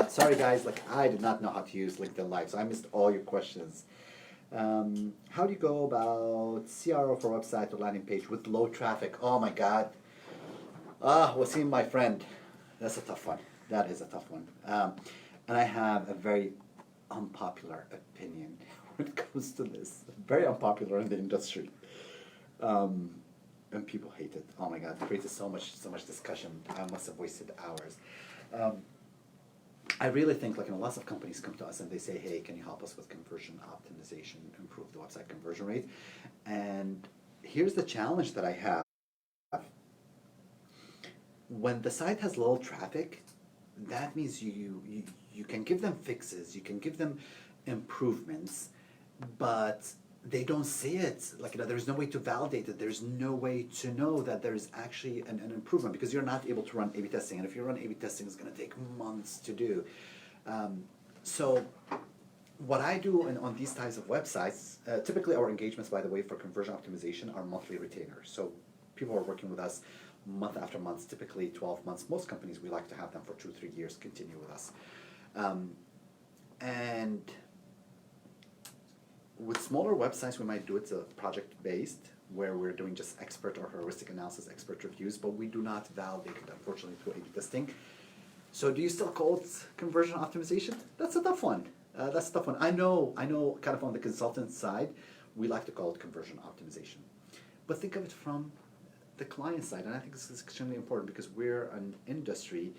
Sorry guys, I did not know how to use LinkedIn Live, so I missed all your questions. How do you go about CRO for website or landing page with low traffic? Oh my God. Wasim, my friend, that's a tough one. That is a tough one. And I have a very unpopular opinion when it comes to this. Very unpopular in the industry. And people hate it. Oh my God, it created so much discussion. I must have wasted hours. I really think lots of companies come to us and they say, hey, can you help us with conversion optimization, improve the website conversion rate? And here's the challenge that I have. When the site has low traffic, that means you can give them fixes, you can give them improvements, but they don't see it. There's no way to validate it. There's no way to know that there's actually an improvement because you're not able to run A/B testing. And if you run A/B testing, it's going to take months to do. So what I do on these types of websites, typically our engagements, by the way, for conversion optimization are monthly retainers. So people are working with us month after month, typically 12 months. Most companies, we like to have them for 2-3 years continue with us. And with smaller websites, we might do it project-based, where we're doing just expert or heuristic analysis, expert reviews, but we do not validate it, unfortunately, through A/B testing. So do you still call it conversion optimization? That's a tough one. That's a tough one. I know, kind of on the consultant side, we like to call it conversion optimization. But think of it from the client side, and I think this is extremely important because we're an industry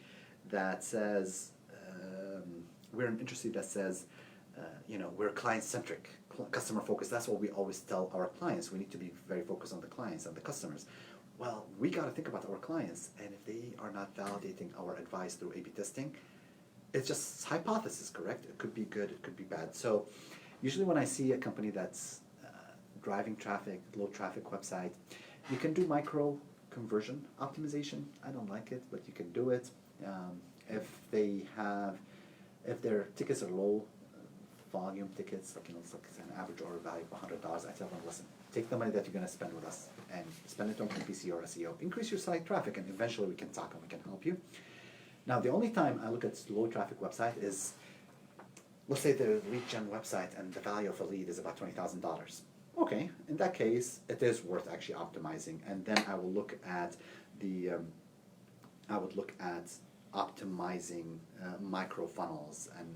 that says, we're client-centric, customer-focused. That's what we always tell our clients. We need to be very focused on the clients and the customers. Well, we got to think about our clients, and if they are not validating our advice through A/B testing, it's just hypothesis, correct? It could be good, it could be bad. So usually when I see a company that's driving traffic, low traffic website, you can do micro conversion optimization. I don't like it, but you can do it. If their tickets are low volume tickets, it's like an average order value of $100, I tell them, listen, take the money that you're going to spend with us and spend it on PPC or SEO. Increase your site traffic, and eventually we can talk and we can help you. Now, the only time I look at low traffic website is, let's say the lead gen website and the value of a lead is about $20,000. Okay, in that case, it is worth actually optimizing, and then I will look at optimizing micro funnels, and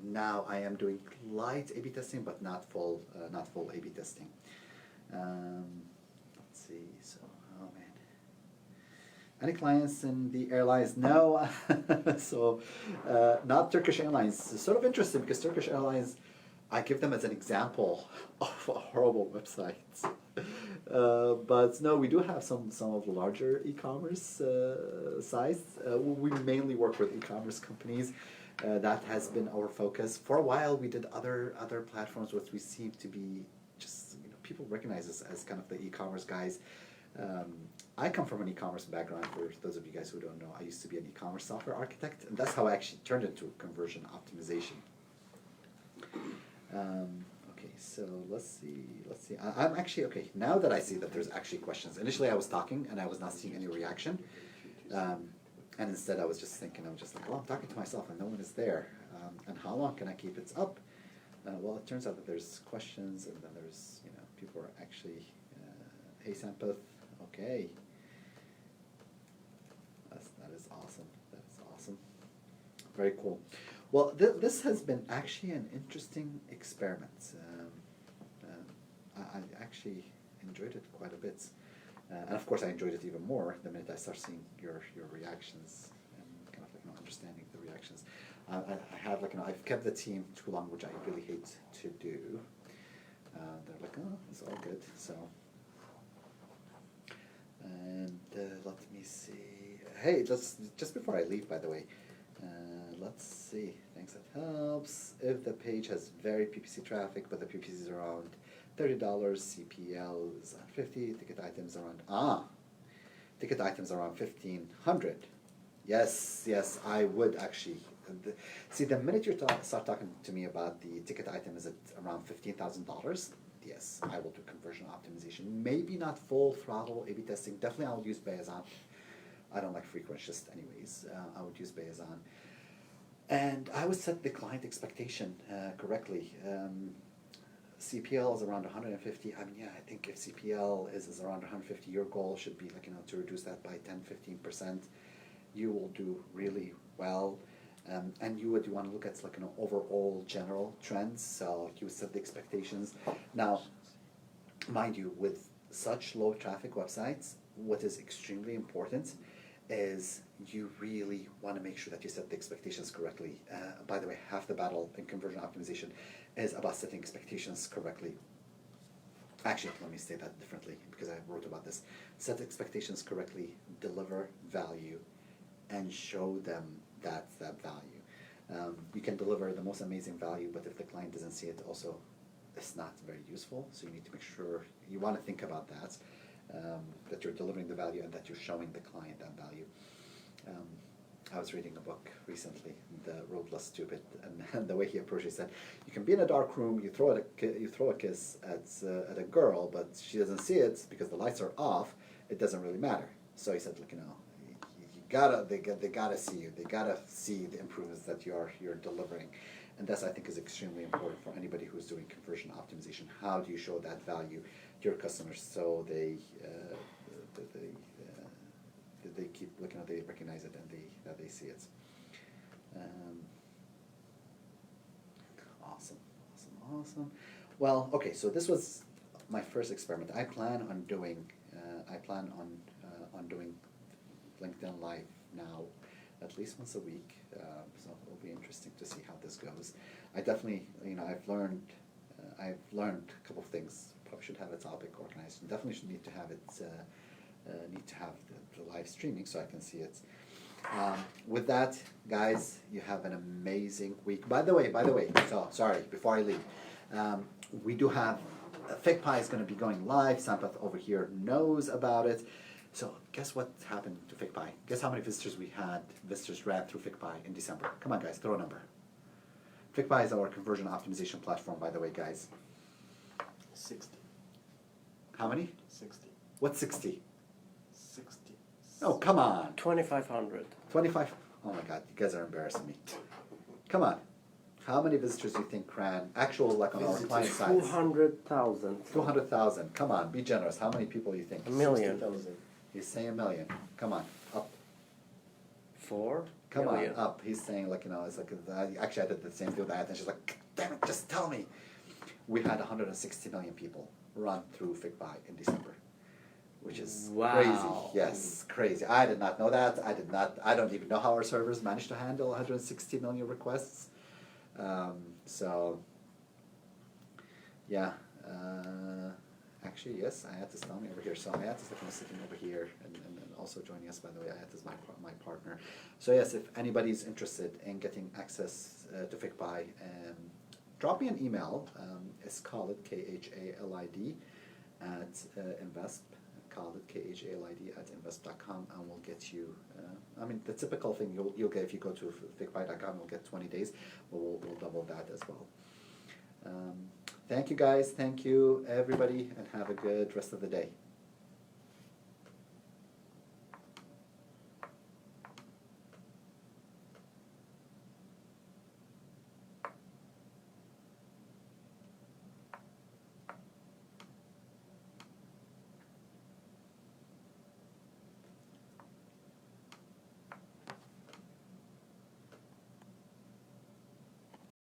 now I am doing light A/B testing, but not full A/B testing. Let's see. So, oh man, any clients in the airlines? No. So, not Turkish Airlines. It's sort of interesting because Turkish Airlines, I give them as an example of a horrible website. But no, we do have some of the larger e-commerce sites. We mainly work with e-commerce companies. That has been our focus. For a while, we did other platforms, which we seem to be just, people recognize us as kind of the e-commerce guys. I come from an e-commerce background. For those of you guys who don't know, I used to be an e-commerce software architect, and that's how I actually turned into conversion optimization. Okay, so let's see. I'm actually, okay, now that I see that there's actually questions. Initially I was talking and I was not seeing any reaction. And instead I was just thinking, I'm talking to myself and no one is there. And how long can I keep it up? Well, it turns out that there's questions, and then there's, people are actually, hey Sampath, okay. That is awesome. That is awesome. Very cool. Well, this has been actually an interesting experiment. I actually enjoyed it quite a bit. And of course I enjoyed it even more the minute I start seeing your reactions and kind of understanding the reactions. I have I've kept the team too long, which I really hate to do. They're like, oh, it's all good. So, and let me see. Hey, just before I leave, by the way, let's see. Thanks, that helps. If the page has very PPC traffic, but the PPC is around $30, CPL is $50, ticket items around $1,500. Yes, I would actually. See, the minute you start talking to me about the ticket item is at around $15,000, yes, I will do conversion optimization. Maybe not full throttle A/B testing. Definitely, I would use Bayezan. I don't like frequent just anyways. I would use Bayezan. And I would set the client expectation correctly. CPL is around 150. I mean, yeah, I think if CPL is around 150, your goal should be like, to reduce that by 10-15%. You will do really well. And you would want to look at like, overall general trends. So you set the expectations. Now, mind you, with such low traffic websites, what is extremely important is you really want to make sure that you set the expectations correctly. By the way, half the battle in conversion optimization is about setting expectations correctly. Actually, let me say that differently because I wrote about this. Set expectations correctly, deliver value, and show them that value. You can deliver the most amazing value, but if the client doesn't see it, also, it's not very useful. So you need to make sure you want to think about that. That you're delivering the value and that you're showing the client that value. I was reading a book recently, The Road Less Stupid, and the way he approached it said, you can be in a dark room, you throw a kiss at a girl, but she doesn't see it because the lights are off. It doesn't really matter. So he said, they gotta see you. They gotta see the improvements that you're delivering, and that's, I think, is extremely important for anybody who's doing conversion optimization. How do you show that value to your customers so they keep looking at, they recognize it, and they see it. Awesome. Well, okay, so this was my first experiment. I plan on doing doing LinkedIn Live now at least once a week. So it'll be interesting to see how this goes. I definitely, I've learned a couple of things. Probably should have a topic organized. Definitely should need to have it. Need to have the live streaming so I can see it. With that, guys, you have an amazing week. By the way, so sorry, before I leave, we do have FigPie is going to be going live. Sampath over here knows about it. So guess what happened to FigPie? Guess how many visitors ran through FigPie in December? Come on, guys, throw a number. FigPie is our conversion optimization platform, by the way, guys. 60. How many? 60. What's 60? 60. Oh, come on. 2,500. 25? Oh my God, you guys are embarrassing me. Come on. How many visitors do you think ran on our client side? 200,000. 200,000. Come on, be generous. How many people do you think? 1 million. 60,000. He's saying 1 million. Come on, up. 4 Come million. on, up. He's saying it's like, actually I did the same thing with that, and she's like, damn it, just tell me. We had 160 million people run through FigPie in December, which is crazy. Yes, crazy. I did not know that. I don't even know how our servers managed to handle 160 million requests. So, yeah. Actually, yes, Ayat is telling me over here. So Ayat is sitting over here and also joining us, by the way. Ayat is my partner. So yes, if anybody's interested in getting access to FigPie, drop me an email. It's Khalid, Khalid, at invesp. Khalid, Khalid, at invesp.com, and we'll get you, the typical thing you'll get if you go to figpie.com, you'll get 20 days, but we'll double that as well. Thank you, guys. Thank you, everybody, and have a good rest of the day.